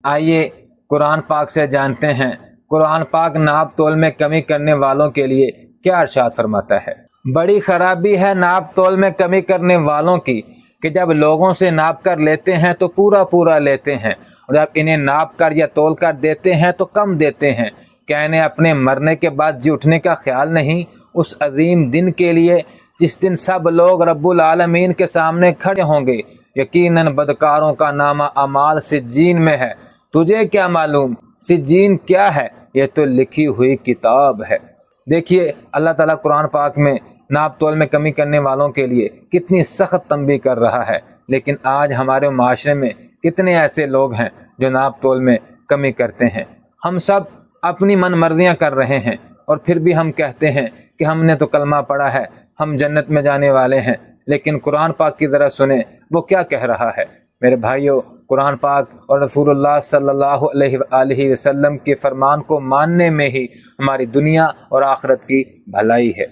آئیے قرآن پاک سے جانتے ہیں قرآن پاک ناپ تول میں کمی کرنے والوں کے لیے کیا ارشاد فرماتا ہے۔ بڑی خرابی ہے ناپ تول میں کمی کرنے والوں کی کہ جب لوگوں سے ناپ کر لیتے ہیں تو پورا پورا لیتے ہیں، اور جب انہیں ناپ کر یا تول کر دیتے ہیں تو کم دیتے ہیں۔ کیا انہیں اپنے مرنے کے بعد جی اٹھنے کا خیال نہیں، اس عظیم دن کے لیے جس دن سب لوگ رب العالمین کے سامنے کھڑے ہوں گے؟ یقیناً بدکاروں کا نامہ اعمال سجین میں ہے۔ تجھے کیا معلوم سجین کیا ہے؟ یہ تو لکھی ہوئی کتاب ہے۔ دیکھیے اللہ تعالیٰ قرآن پاک میں ناپ تول میں کمی کرنے والوں کے لیے کتنی سخت تنبیہ کر رہا ہے، لیکن آج ہمارے معاشرے میں کتنے ایسے لوگ ہیں جو ناپ تول میں کمی کرتے ہیں۔ ہم سب اپنی من مرضیاں کر رہے ہیں، اور پھر بھی ہم کہتے ہیں کہ ہم نے تو کلمہ پڑھا ہے، ہم جنت میں جانے والے ہیں۔ لیکن قرآن پاک کی ذرا سنیں وہ کیا کہہ رہا ہے۔ میرے بھائیوں، قرآن پاک اور رسول اللہ صلی اللہ علیہ وآلہ وسلم کے فرمان کو ماننے میں ہی ہماری دنیا اور آخرت کی بھلائی ہے۔